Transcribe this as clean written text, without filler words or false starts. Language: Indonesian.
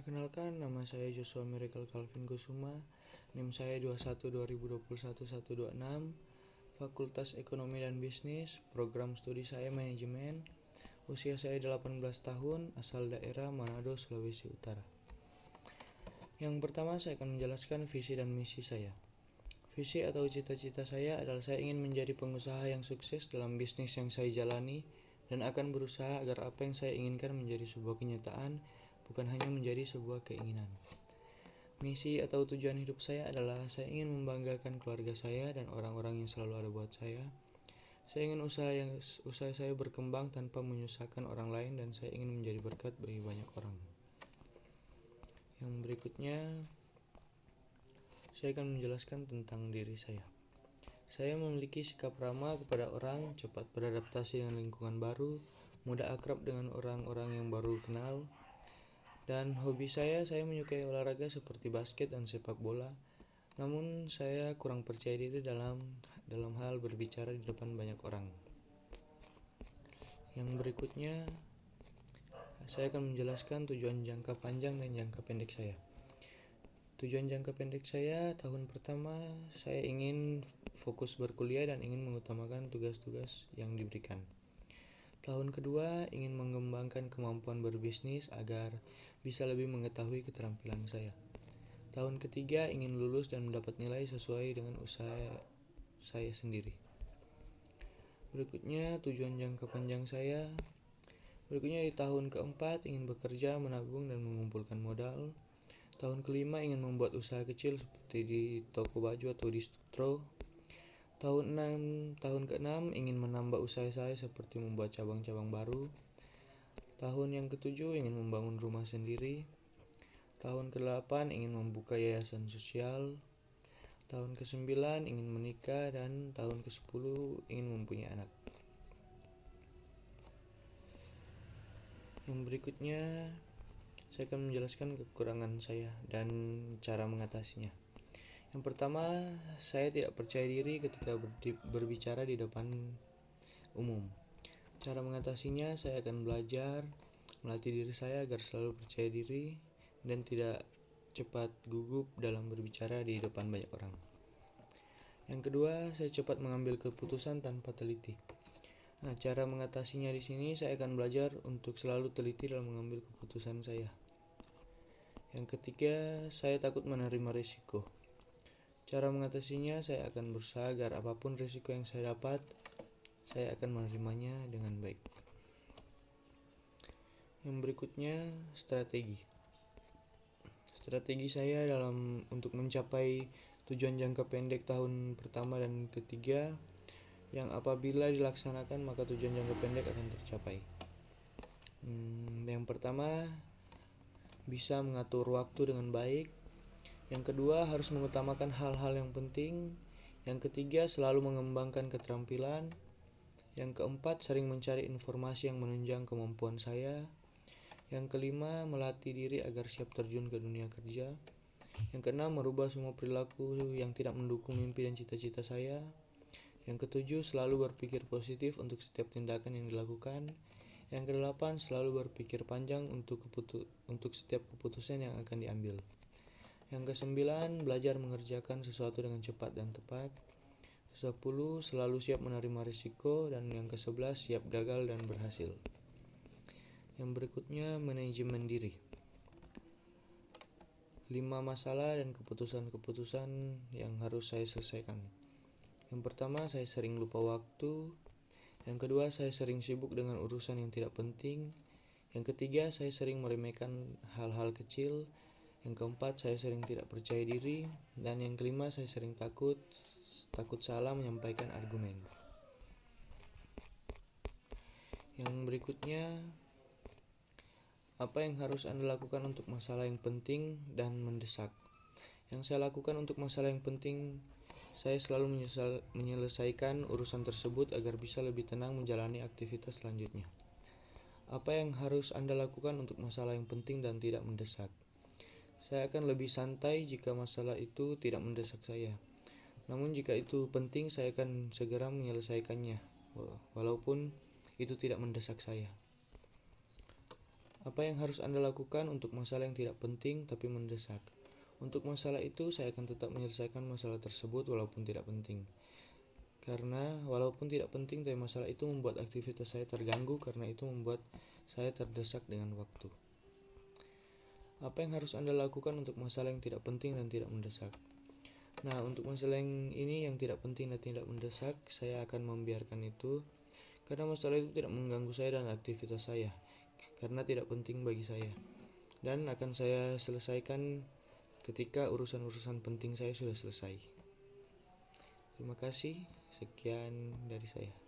Perkenalkan, nama saya Joshua Miracle Calvin Kusuma. NIM saya 21 2021 126, Fakultas Ekonomi dan Bisnis, program studi saya manajemen. Usia saya 18 tahun, asal daerah Manado, Sulawesi Utara. Yang pertama, saya akan menjelaskan visi dan misi saya. Visi atau cita-cita saya adalah saya ingin menjadi pengusaha yang sukses dalam bisnis yang saya jalani dan akan berusaha agar apa yang saya inginkan menjadi sebuah kenyataan, bukan hanya menjadi sebuah keinginan. Misi atau tujuan hidup saya adalah saya ingin membanggakan keluarga saya dan orang-orang yang selalu ada buat saya. Saya ingin usaha saya berkembang tanpa menyusahkan orang lain, dan saya ingin menjadi berkat bagi banyak orang. Yang berikutnya, saya akan menjelaskan tentang diri saya. Saya memiliki sikap ramah kepada orang, cepat beradaptasi dengan lingkungan baru, mudah akrab dengan orang-orang yang baru kenal. Dan hobi saya menyukai olahraga seperti basket dan sepak bola. Namun saya kurang percaya diri dalam hal berbicara di depan banyak orang. Yang berikutnya, saya akan menjelaskan tujuan jangka panjang dan jangka pendek saya. Tujuan jangka pendek saya, tahun pertama saya ingin fokus berkuliah dan ingin mengutamakan tugas-tugas yang diberikan. Tahun kedua, ingin mengembangkan kemampuan berbisnis agar bisa lebih mengetahui keterampilan saya. Tahun ketiga, ingin lulus dan mendapat nilai sesuai dengan usaha saya sendiri. Berikutnya, tujuan jangka panjang saya. Berikutnya, di tahun keempat, ingin bekerja, menabung, dan mengumpulkan modal. Tahun kelima, ingin membuat usaha kecil seperti di toko baju atau distro. Tahun ke-6 ingin menambah usaha saya seperti membuat cabang-cabang baru. Tahun yang ke-7 ingin membangun rumah sendiri. Tahun ke-8 ingin membuka yayasan sosial. Tahun ke-9 ingin menikah, dan tahun ke-10 ingin mempunyai anak. Yang berikutnya, saya akan menjelaskan kekurangan saya dan cara mengatasinya. Yang pertama, saya tidak percaya diri ketika berbicara di depan umum. Cara mengatasinya, saya akan belajar melatih diri saya agar selalu percaya diri dan tidak cepat gugup dalam berbicara di depan banyak orang. Yang kedua, saya cepat mengambil keputusan tanpa teliti. Cara mengatasinya di sini, saya akan belajar untuk selalu teliti dalam mengambil keputusan saya. Yang ketiga, saya takut menerima risiko. Cara mengatasinya, saya akan berusaha agar apapun risiko yang saya dapat, saya akan menerimanya dengan baik. Yang berikutnya, strategi. Strategi saya untuk mencapai tujuan jangka pendek tahun pertama dan ketiga, yang apabila dilaksanakan maka tujuan jangka pendek akan tercapai. Yang pertama, bisa mengatur waktu dengan baik. Yang kedua, harus mengutamakan hal-hal yang penting. Yang ketiga, selalu mengembangkan keterampilan. Yang keempat, sering mencari informasi yang menunjang kemampuan saya. Yang kelima, melatih diri agar siap terjun ke dunia kerja. Yang keenam, merubah semua perilaku yang tidak mendukung mimpi dan cita-cita saya. Yang ketujuh, selalu berpikir positif untuk setiap tindakan yang dilakukan. Yang kedelapan, selalu berpikir panjang untuk setiap keputusan yang akan diambil. Yang ke-9, belajar mengerjakan sesuatu dengan cepat dan tepat. Ke-10, selalu siap menerima risiko. Dan yang ke-11, siap gagal dan berhasil. Yang berikutnya, manajemen diri. 5 masalah dan keputusan-keputusan yang harus saya selesaikan. Yang pertama, saya sering lupa waktu. Yang kedua, saya sering sibuk dengan urusan yang tidak penting. Yang ketiga, saya sering meremehkan hal-hal kecil. Yang keempat, saya sering tidak percaya diri. Dan yang kelima, saya sering takut salah menyampaikan argumen. Yang berikutnya, apa yang harus Anda lakukan untuk masalah yang penting dan mendesak? Yang saya lakukan untuk masalah yang penting, saya selalu menyelesaikan urusan tersebut agar bisa lebih tenang menjalani aktivitas selanjutnya. Apa yang harus Anda lakukan untuk masalah yang penting dan tidak mendesak? Saya akan lebih santai jika masalah itu tidak mendesak saya. Namun jika itu penting, saya akan segera menyelesaikannya, walaupun itu tidak mendesak saya. Apa yang harus Anda lakukan untuk masalah yang tidak penting tapi mendesak? Untuk masalah itu, saya akan tetap menyelesaikan masalah tersebut walaupun tidak penting. Karena walaupun tidak penting, tapi masalah itu membuat aktivitas saya terganggu, karena itu membuat saya terdesak dengan waktu. Apa yang harus Anda lakukan untuk masalah yang tidak penting dan tidak mendesak? Nah, untuk masalah yang ini yang tidak penting dan tidak mendesak, saya akan membiarkan itu, karena masalah itu tidak mengganggu saya dan aktivitas saya, karena tidak penting bagi saya, dan akan saya selesaikan ketika urusan-urusan penting saya sudah selesai. Terima kasih, sekian dari saya.